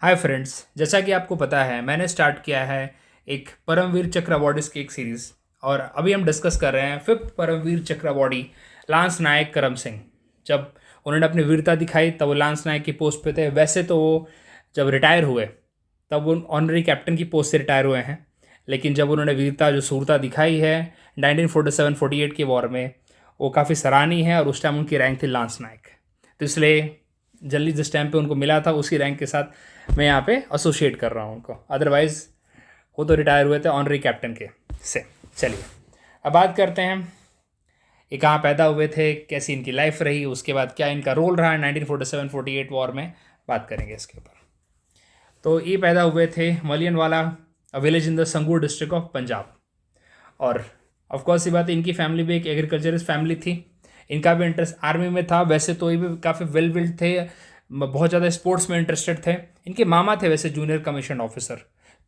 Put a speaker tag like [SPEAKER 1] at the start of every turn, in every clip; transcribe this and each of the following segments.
[SPEAKER 1] Hi friends, जैसा कि आपको पता है मैंने स्टार्ट किया है एक परमवीर चक्र अवॉर्ड्स की एक सीरीज़। और अभी हम डिस्कस कर रहे हैं फिफ्थ परमवीर चक्र अवॉर्डी लांस नायक करम सिंह। जब उन्होंने अपनी वीरता दिखाई तब वो लांस नायक की पोस्ट पे थे। वैसे तो वो जब रिटायर हुए तब वो ऑनरी कैप्टन की पोस्ट से रिटायर हुए हैं, लेकिन जब उन्होंने वीरता जो सूरता दिखाई है 1947-48 के वॉर में, वो काफ़ी सराहनीय है। और उस टाइम उनकी रैंक थी लांस नायक। तो इसलिए जल्दी जिस टाइम पे उनको मिला था उसी रैंक के साथ मैं यहाँ पे एसोसिएट कर रहा हूँ उनको। अदरवाइज़ वो तो रिटायर हुए थे ऑनरी कैप्टन के से। चलिए अब बात करते हैं ये कहाँ पैदा हुए थे, कैसी इनकी लाइफ रही, उसके बाद क्या इनका रोल रहा 1947-48 वॉर में, बात करेंगे इसके ऊपर। तो ये पैदा हुए थे Malianwala, a village in the Sangrur district of Punjab. और ऑफ कोर्स ये बात है, इनकी फैमिली भी एक एग्रीकल्चरिस्ट फैमिली थी। इनका भी इंटरेस्ट आर्मी में था। वैसे तो ये भी काफ़ी वेल बिल्ड थे, बहुत ज़्यादा स्पोर्ट्स में इंटरेस्टेड थे। इनके मामा थे वैसे जूनियर कमीशन ऑफिसर।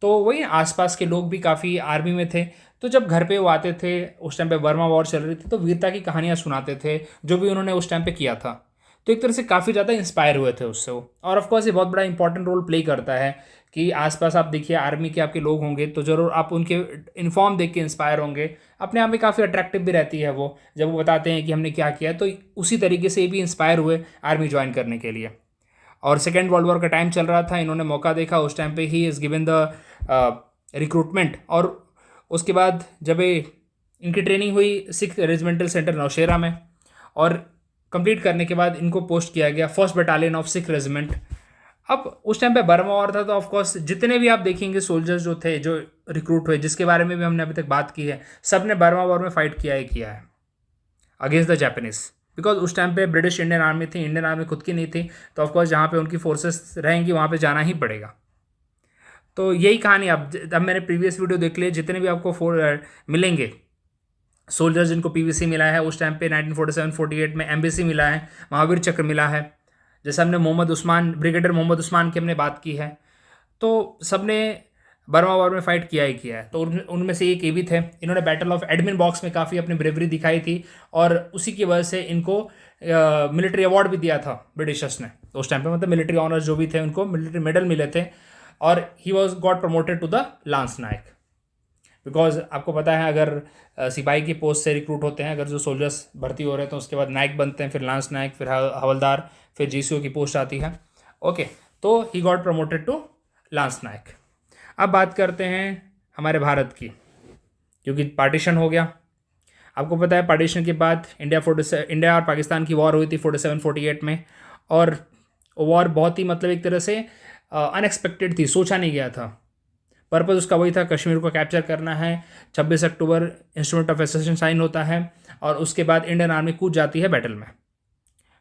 [SPEAKER 1] तो वही आसपास के लोग भी काफ़ी आर्मी में थे। तो जब घर पे वो आते थे, उस टाइम पे बर्मा वॉर चल रही थी, तो वीरता की कहानियाँ सुनाते थे जो भी उन्होंने उस टाइम पे किया था। तो एक तरह से काफ़ी ज़्यादा इंस्पायर हुए थे उससे वो। और ऑफ कोर्स ये बहुत बड़ा इंपॉर्टेंट रोल प्ले करता है कि आसपास आप देखिए आर्मी के आपके लोग होंगे तो ज़रूर आप उनके इन्फॉर्म देख के इंस्पायर होंगे। अपने आप में काफ़ी अट्रैक्टिव भी रहती है वो, जब वो बताते हैं कि हमने क्या किया। तो उसी तरीके से ये भी इंस्पायर हुए आर्मी ज्वाइन करने के लिए। और सेकेंड वर्ल्ड वॉर का टाइम चल रहा था, इन्होंने मौका देखा, उस टाइम पे he is given the recruitment. और उसके बाद जब ये इनकी ट्रेनिंग हुई सिख रेजिमेंटल सेंटर नौशेरा में, और कंप्लीट करने के बाद इनको पोस्ट किया गया first battalion of Sikh regiment. अब उस टाइम पे बर्मा वॉर था, तो ऑफकोर्स जितने भी आप देखेंगे सोल्जर्स जो थे जो रिक्रूट हुए, जिसके बारे में भी हमने अभी तक बात की है, सब ने बर्मा वॉर में फाइट किया है अगेंस्ट द जापानीज। बिकॉज उस टाइम पे ब्रिटिश इंडियन आर्मी थी, इंडियन आर्मी खुद की नहीं थी। तो ऑफकोर्स जहाँ पे उनकी फोर्सेस रहेंगी वहाँ पे जाना ही पड़ेगा। तो यही कहानी अब मैंने प्रीवियस वीडियो देख लिए, जितने भी आपको मिलेंगे सोल्जर्स जिनको पीवीसी मिला है उस टाइम पे 1947-48 में, एमबीसी मिला है, महावीर चक्र मिला है। जैसे हमने मोहम्मद उस्मान, ब्रिगेडियर मोहम्मद उस्मान की हमने बात की है, तो सबने बर्मा वॉर में फाइट किया है। तो उनमें से एक ये भी थे। इन्होंने बैटल ऑफ एडमिन बॉक्स में काफ़ी अपनी ब्रेवरी दिखाई थी, और उसी की वजह से इनको मिलिट्री अवार्ड भी दिया था ब्रिटिशर्स ने। तो उस टाइम पे मतलब मिलिट्री ऑनर्स जो भी थे उनको मिलिट्री मेडल मिले थे। और he was got promoted to the lance naik. Because आपको पता है अगर सिपाही की पोस्ट से रिक्रूट होते हैं, अगर जो सोल्जर्स भर्ती हो रहे हैं तो उसके बाद नायक बनते हैं, फिर लांस नायक, फिर हवलदार, फिर जीसीओ की पोस्ट आती है। ओके, तो he got promoted to lance Naik. अब बात करते हैं हमारे भारत की, क्योंकि पार्टीशन हो गया। आपको पता है पार्टीशन के बाद इंडिया और पाकिस्तान की वॉर हुई थी 47-48 में। और वॉर बहुत ही मतलब एक तरह से अनएक्सपेक्टेड थी, सोचा नहीं गया था। पर्पज़ उसका वही था, कश्मीर को कैप्चर करना है। 26 अक्टूबर इंस्ट्रूमेंट ऑफ एसेशन साइन होता है, और उसके बाद इंडियन आर्मी कूद जाती है बैटल में।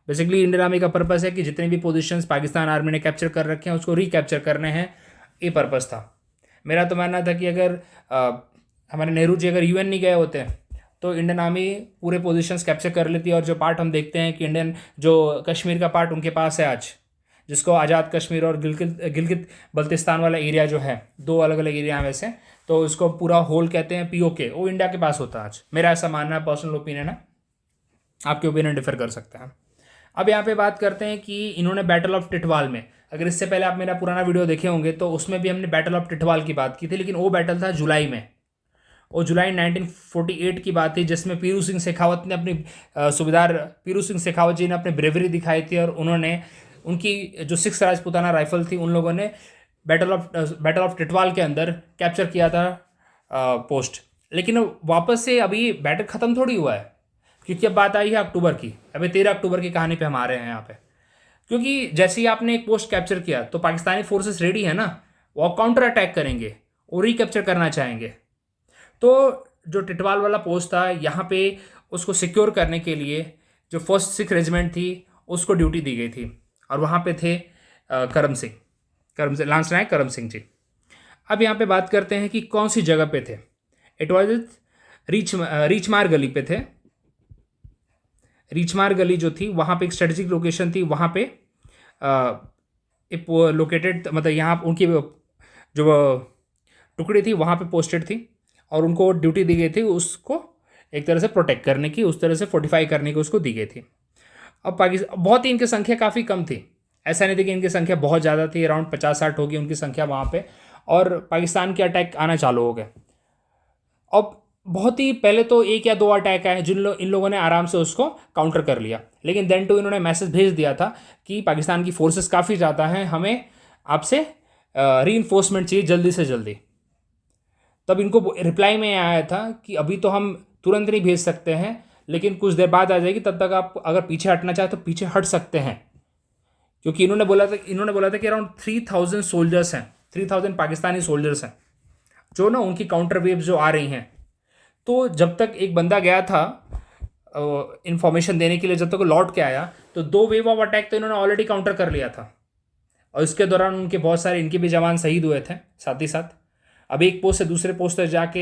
[SPEAKER 1] बेसिकली इंडियन आर्मी का पर्पज़ है कि जितने भी पोजीशंस पाकिस्तान आर्मी ने कैप्चर कर रखे हैं उसको रिकैप्चर करने हैं, ये पर्पज़ था। मेरा तो मानना था कि अगर हमारे नेहरू जी अगर यूएन नहीं गए होते तो इंडियन आर्मी पूरे पोजीशंस कैप्चर कर लेती। और जो पार्ट हम देखते हैं कि इंडियन जो कश्मीर का पार्ट उनके पास है आज, जिसको आज़ाद कश्मीर और गिलगित बल्तिस्तान वाला एरिया जो है, दो अलग अलग एरिया में से, तो उसको पूरा होल कहते हैं पीओके, वो इंडिया के पास होता है आज। मेरा ऐसा मानना है, पर्सनल ओपिनियन है, आपके ओपिनियन डिफर कर सकते हैं। अब यहाँ पे बात करते हैं कि इन्होंने बैटल ऑफ टिटवाल में, अगर इससे पहले आप मेरा पुराना वीडियो देखे होंगे तो उसमें भी हमने बैटल ऑफ टिटवाल की बात की थी, लेकिन वो बैटल था जुलाई में। वो जुलाई 1948 की बात थी, जिसमें पीरू सिंह शेखावत ने अपनी सूबेदार पीरू सिंह शेखावत जी ने अपनी ब्रेवरी दिखाई थी। और उन्होंने उनकी जो 6 राजपूताना राइफल थी उन लोगों ने बैटल ऑफ टिटवाल के अंदर कैप्चर किया था पोस्ट। लेकिन वापस से अभी बैटल ख़त्म थोड़ी हुआ है, क्योंकि अब बात आई है अक्टूबर की। अभी 13 अक्टूबर की कहानी पे हम आ रहे हैं यहाँ पे। क्योंकि जैसे ही आपने एक पोस्ट कैप्चर किया तो पाकिस्तानी फोर्सेस रेडी है ना, वो काउंटर अटैक करेंगे, वो रिकैप्चर करना चाहेंगे। तो जो टिटवाल वाला पोस्ट था यहाँ पे, उसको सिक्योर करने के लिए जो फर्स्ट सिख रेजिमेंट थी उसको ड्यूटी दी गई थी। और वहाँ पे थे लांस नायक करम सिंह जी। अब यहाँ पे बात करते हैं कि कौन सी जगह पे थे। इट वॉज रीचमार गली पे थे। रीचमार गली जो थी वहाँ पे एक स्ट्रेटेजिक लोकेशन थी, वहाँ पे लोकेटेड, मतलब यहाँ उनकी जो टुकड़ी थी वहाँ पे पोस्टेड थी, और उनको ड्यूटी दी गई थी उसको एक तरह से प्रोटेक्ट करने की, उस तरह से फोर्टिफाई करने की उसको दी गई थी। अब पाकिस्तान बहुत ही, इनकी संख्या काफ़ी कम थी, ऐसा नहीं था कि इनकी संख्या बहुत ज़्यादा थी, अराउंड 50-60 होगी उनकी संख्या वहाँ पे, और पाकिस्तान के अटैक आना चालू हो गए। अब बहुत ही पहले तो 1 या 2 अटैक आए इन लोगों ने आराम से उसको काउंटर कर लिया, लेकिन देन टू इन्होंने मैसेज भेज दिया था कि पाकिस्तान की फोर्सेस काफ़ी ज़्यादा हैं, हमें आपसे री चाहिए जल्दी से जल्दी। तब इनको रिप्लाई में आया था कि अभी तो हम तुरंत नहीं भेज सकते हैं, लेकिन कुछ देर बाद आ जाएगी, तब तक आप अगर पीछे हटना चाहे तो पीछे हट सकते हैं। क्योंकि इन्होंने बोला था कि अराउंड 3000 सोल्जर्स हैं, 3000 पाकिस्तानी सोल्जर्स हैं जो ना उनकी काउंटर वेव्स जो आ रही हैं। तो जब तक एक बंदा गया था इंफॉर्मेशन देने के लिए, जब तक वो लौट के आया तो 2 वेव ऑफ अटैक तो इन्होंने ऑलरेडी काउंटर कर लिया था, और इसके दौरान उनके बहुत सारे इनके भी जवान शहीद हुए थे साथ ही साथ। अब एक पोस्ट से दूसरे पोस्ट तक जाके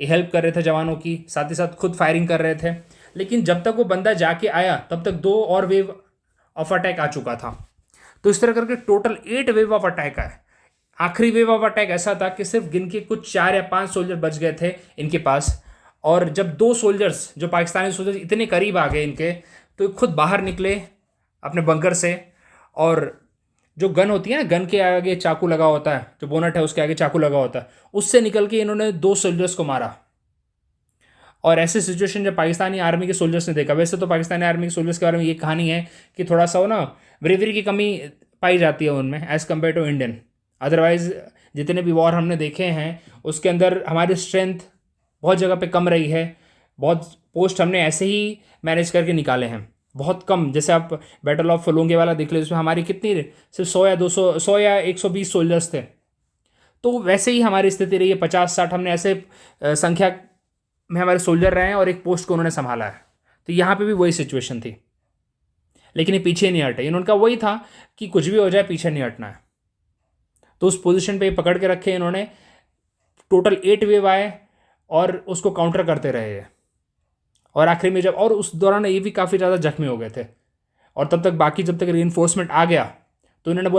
[SPEAKER 1] हेल्प कर रहे थे जवानों की, साथ ही साथ खुद फायरिंग कर रहे थे। लेकिन जब तक वो बंदा जाके आया तब तक 2 और वेव ऑफ अटैक आ चुका था। तो इस तरह करके टोटल 8 वेव ऑफ अटैक आए। आखिरी वेव ऑफ अटैक ऐसा था कि सिर्फ गिन के कुछ 4 या 5 सोल्जर बच गए थे इनके पास, और जब 2 सोल्जर्स जो पाकिस्तानी सोल्जर्स इतने करीब आ गए इनके, तो खुद बाहर निकले अपने बंकर से, और जो गन होती है ना, गन के आगे चाकू लगा होता है, जो बोनट है उसके आगे चाकू लगा होता है, उससे निकल के इन्होंने 2 सोल्जर्स को मारा। और ऐसे सिचुएशन जब पाकिस्तानी आर्मी के सोल्जर्स ने देखा, वैसे तो पाकिस्तानी आर्मी के सोल्जर्स के बारे में ये कहानी है कि थोड़ा सा वो ना ब्रेवरी की कमी पाई जाती है उनमें as compared to Indian. Otherwise जितने भी वॉर हमने देखे हैं उसके अंदर हमारी स्ट्रेंथ बहुत जगह पे कम रही है, बहुत पोस्ट हमने ऐसे ही मैनेज करके निकाले हैं, बहुत कम। जैसे आप बैटल ऑफ लोंगेवाला देख लो, इसमें हमारी कितनी सिर्फ 100 या 200, 100 या 120 सोल्जर्स थे। तो वैसे ही हमारी स्थिति रही है, 50-60 हमने ऐसे संख्या में हमारे सोल्जर रहे हैं और एक पोस्ट को उन्होंने संभाला है। तो यहाँ पे भी वही सिचुएशन थी, लेकिन ये पीछे नहीं हटे। इन्होंने वही था कि कुछ भी हो जाए पीछे नहीं हटना है। तो उस पोजीशन पे पकड़ के रखे इन्होंने। टोटल 8 वेव आए और उसको काउंटर करते रहे हैं, और आखिर में जब, और उस दौरान ये भी काफ़ी ज़्यादा जख्मी हो गए थे। और तब तक बाकी जब तक रीइंफोर्समेंट आ गया तो उन्होंने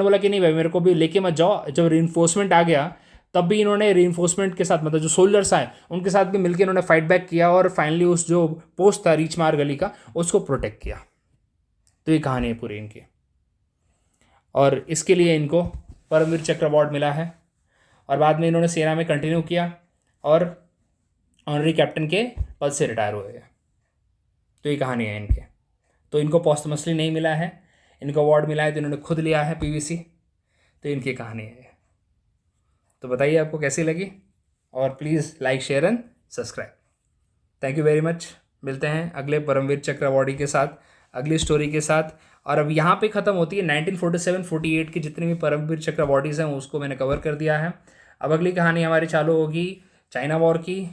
[SPEAKER 1] बोला कि नहीं भाई मेरे को भी लेके मत जाओ। जब रीइंफोर्समेंट आ गया तब भी इन्होंने रीइंफोर्समेंट के साथ, मतलब जो सोल्जर्स आए उनके साथ भी मिलकर इन्होंने फाइट बैक किया, और फाइनली उस जो पोस्ट था रीच मार गली का उसको प्रोटेक्ट किया। तो ये कहानी है पूरी इनकी, और इसके लिए इनको परमवीर चक्र अवार्ड मिला है। और बाद में इन्होंने सेना में कंटिन्यू किया और ऑनरी कैप्टन के पद से रिटायर हुए हैं। तो ये कहानी है इनके। तो इनको पोस्टमसली नहीं मिला है, इनको अवार्ड मिला है तो इन्होंने खुद लिया है पीवीसी। तो इनकी कहानी है। तो बताइए आपको कैसी लगी, और please like share and subscribe. Thank you very much. मिलते हैं अगले परमवीर चक्र अवार्डी के साथ, अगली स्टोरी के साथ। और अब यहाँ पे ख़त्म होती है 1947-48 की जितने भी परमवीर चक्र अवार्डीज़ हैं उसको मैंने कवर कर दिया है। अब अगली कहानी हमारी चालू होगी चाइना वॉर की,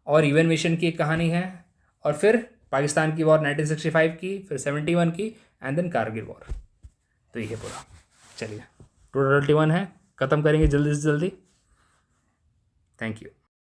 [SPEAKER 1] और यूएन मिशन की एक कहानी है, और फिर पाकिस्तान की वॉर 1965 की, फिर 71 की, एंड देन कारगिल वॉर। तो ये पूरा चलिए 231 है, ख़त्म करेंगे जल्दी से जल्दी। Thank you.